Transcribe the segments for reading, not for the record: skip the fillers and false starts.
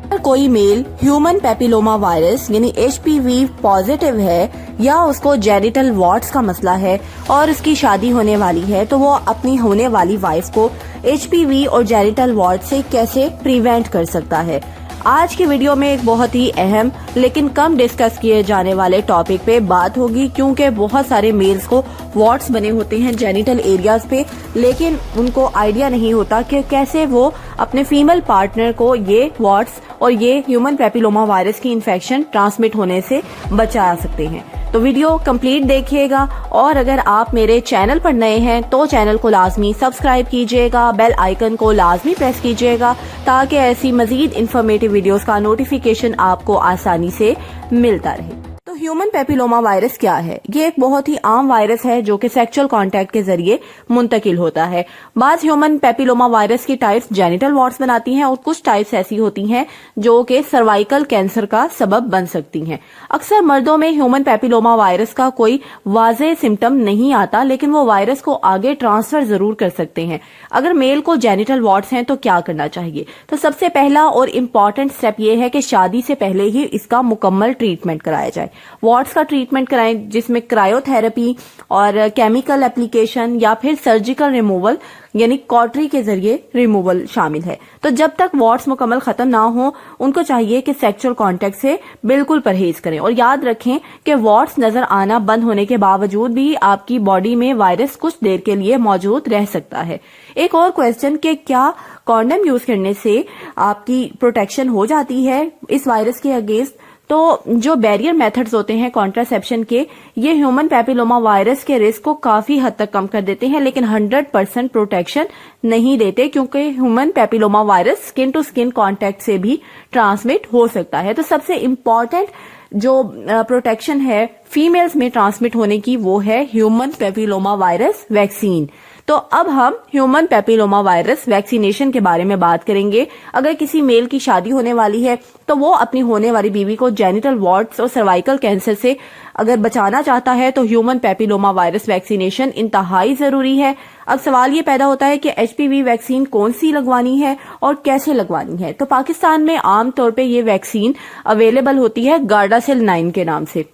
अगर कोई mail human papilloma virus यानी HPV पॉजिटिव है या उसको जेनिटल वॉर्ट्स का मसला है और उसकी शादी होने वाली है, तो वो अपनी होने वाली वाइफ को HPV और जेनिटल वॉर्ट से कैसे प्रिवेंट कर सकता है। आज की वीडियो में एक बहुत ही अहम लेकिन कम डिस्कस किए जाने वाले टॉपिक पे बात होगी, क्योंकि बहुत सारे मेल्स को वॉर्ट्स बने होते हैं जेनिटल एरियाज पे, लेकिन उनको आइडिया नहीं होता कि कैसे वो अपने फीमेल पार्टनर को ये वॉर्ट्स और ये ह्यूमन पेपिलोमा वायरस की इन्फेक्शन ट्रांसमिट होने से बचा सकते हैं। तो वीडियो कंप्लीट देखिएगा, और अगर आप मेरे चैनल पर नए हैं तो चैनल को लाजमी सब्सक्राइब कीजिएगा, बेल आइकन को लाजमी प्रेस कीजिएगा ताकि ऐसी मजीद इंफॉर्मेटिव वीडियोस का नोटिफिकेशन आपको आसानी से मिलता रहे। तो ह्यूमन पेपिलोमा वायरस क्या है? ये एक बहुत ही आम वायरस है जो कि सेक्सुअल कांटेक्ट के जरिए मुंतकिल होता है। बाज ह्यूमन पेपिलोमा वायरस की टाइप्स जेनिटल वॉर्ट्स बनाती हैं और कुछ टाइप्स ऐसी होती हैं जो कि सर्वाइकल कैंसर का सबब बन सकती हैं। अक्सर मर्दों में ह्यूमन पेपिलोमा वायरस का कोई वाज़ेह सिम्टम नहीं आता, लेकिन वो वायरस को आगे ट्रांसफर जरूर कर सकते हैं। अगर मेल को जेनिटल वॉर्ट्स हैं तो क्या करना चाहिए? तो सबसे पहला और इम्पॉर्टेंट स्टेप ये है कि शादी से पहले ही इसका मुकम्मल ट्रीटमेंट कराया जाए। वॉर्ट्स का ट्रीटमेंट कराएं, जिसमें क्रायोथेरेपी और केमिकल एप्लीकेशन या फिर सर्जिकल रिमूवल यानी कॉटरी के जरिए रिमूवल शामिल है। तो जब तक वॉर्ट्स मुकम्मल खत्म ना हो, उनको चाहिए कि सेक्सुअल कांटेक्ट से बिल्कुल परहेज करें। और याद रखें कि वॉर्ट्स नजर आना बंद होने के बावजूद भी आपकी बॉडी में वायरस कुछ देर के लिए मौजूद रह सकता है। एक और क्वेश्चन कि क्या कॉन्डम यूज करने से आपकी प्रोटेक्शन हो जाती है इस वायरस के अगेंस्ट? तो जो बैरियर मेथड्स होते हैं कॉन्ट्रासेप्शन के, ये ह्यूमन पेपिलोमा वायरस के रिस्क को काफी हद तक कम कर देते हैं, लेकिन 100% प्रोटेक्शन नहीं देते, क्योंकि human papilloma virus skin to skin contact से भी ट्रांसमिट हो सकता है। तो सबसे इम्पॉर्टेंट जो प्रोटेक्शन है फीमेल्स में ट्रांसमिट होने की, वो है ह्यूमन पेपिलोमा वायरस वैक्सीन। तो अब हम ह्यूमन पेपिलोमा वायरस वैक्सीनेशन के बारे में बात करेंगे। अगर किसी मेल की शादी होने वाली है तो वो अपनी होने वाली बीवी को जेनिटल वॉर्ट्स और सर्वाइकल कैंसर से अगर बचाना चाहता है तो ह्यूमन पेपिलोमा वायरस वैक्सीनेशन इंतहाई जरूरी है। अब सवाल ये पैदा होता है कि HPV वैक्सीन कौन सी लगवानी है और कैसे लगवानी है। तो पाकिस्तान में आमतौर पर ये वैक्सीन अवेलेबल होती है गार्डासिल 9 के नाम से।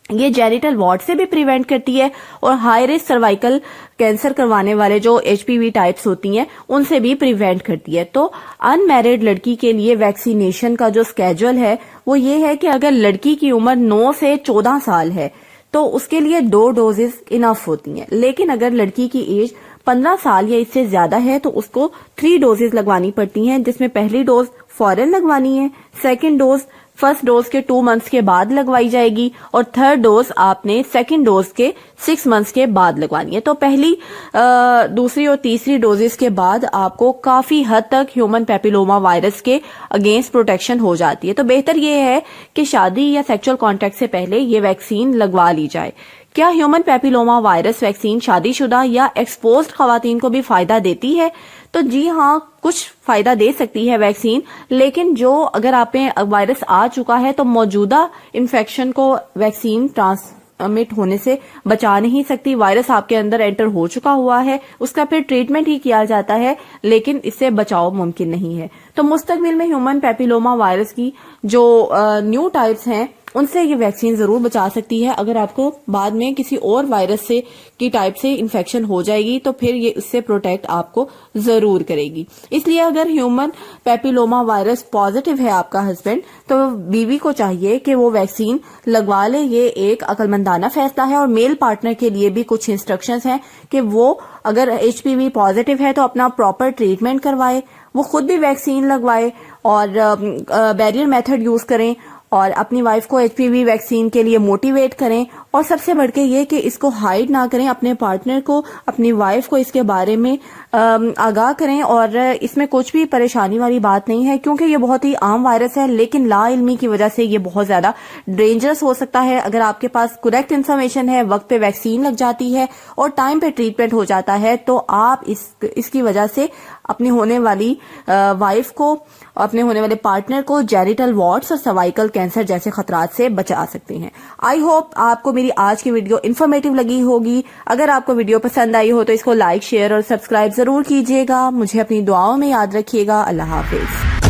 ये जेनिटल वॉर्ट से भी प्रिवेंट करती है और हाई रिस्क सर्वाइकल कैंसर करवाने वाले जो HPV टाइप्स होती हैं उनसे भी प्रिवेंट करती है। तो अनमैरिड लड़की के लिए वैक्सीनेशन का जो स्केड्यूल है वो ये है कि अगर लड़की की उम्र 9 से 14 साल है तो उसके लिए 2 डोजेस इनफ होती हैं, लेकिन अगर लड़की की एज 15 साल या इससे ज्यादा है तो उसको 3 डोजेस लगवानी पड़ती हैं, जिसमें पहली डोज फौरन लगवानी है, सेकेंड डोज फर्स्ट डोज के 2 मंथ्स के बाद लगवाई जाएगी और थर्ड डोज आपने सेकंड डोज के 6 मंथ्स के बाद लगवानी है। तो पहली, दूसरी और तीसरी डोजेस के बाद आपको काफी हद तक ह्यूमन पेपिलोमा वायरस के अगेंस्ट प्रोटेक्शन हो जाती है। तो बेहतर ये है कि शादी या सेक्सुअल कांटेक्ट से पहले ये वैक्सीन लगवा ली जाए। क्या ह्यूमन पेपिलोमा वायरस वैक्सीन शादीशुदा या एक्सपोज्ड खवातीन को भी फायदा देती है? तो जी हाँ, कुछ फायदा दे सकती है वैक्सीन, लेकिन जो अगर आप में वायरस आ चुका है तो मौजूदा इन्फेक्शन को वैक्सीन ट्रांसमिट होने से बचा नहीं सकती। वायरस आपके अंदर एंटर हो चुका हुआ है, उसका फिर ट्रीटमेंट ही किया जाता है, लेकिन इससे बचाव मुमकिन नहीं है। तो मुस्तकबिल में ह्यूमन पेपिलोमा वायरस की जो न्यू टाइप्स हैं उनसे ये वैक्सीन जरूर बचा सकती है। अगर आपको बाद में किसी और वायरस से की टाइप से इन्फेक्शन हो जाएगी तो फिर ये उससे प्रोटेक्ट आपको जरूर करेगी। इसलिए अगर ह्यूमन पेपिलोमा वायरस पॉजिटिव है आपका हस्बैंड, तो बीवी को चाहिए कि वो वैक्सीन लगवा ले। ये एक अक्लमंदाना फैसला है। और मेल पार्टनर के लिए भी कुछ इंस्ट्रक्शंस हैं कि वो अगर HPV पॉजिटिव है तो अपना प्रॉपर ट्रीटमेंट करवाए, वो खुद भी वैक्सीन लगवाए और बैरियर मेथड यूज करें और अपनी वाइफ को HPV वैक्सीन के लिए मोटिवेट करें। और सबसे बढ़ के ये कि इसको हाइड ना करें, अपने पार्टनर को, अपनी वाइफ को इसके बारे में आगाह करें। और इसमें कुछ भी परेशानी वाली बात नहीं है, क्योंकि ये बहुत ही आम वायरस है, लेकिन लाइल्मी की वजह से ये बहुत ज्यादा डेंजरस हो सकता है। अगर आपके पास करेक्ट इन्फॉर्मेशन है, वक्त पे वैक्सीन लग जाती है और टाइम पे ट्रीटमेंट हो जाता है, तो आप इसकी वजह से अपनी होने वाली वाइफ को, अपने होने वाले पार्टनर को जेनिटल वॉर्ट्स और सर्वाइकल कैंसर जैसे खतरात से बचा सकते हैं। आई होप आपको मेरी आज की वीडियो इन्फॉर्मेटिव लगी होगी। अगर आपको वीडियो पसंद आई हो तो इसको लाइक, शेयर और सब्सक्राइब जरूर कीजिएगा। मुझे अपनी दुआओं में याद रखिएगा। अल्लाह हाफिज।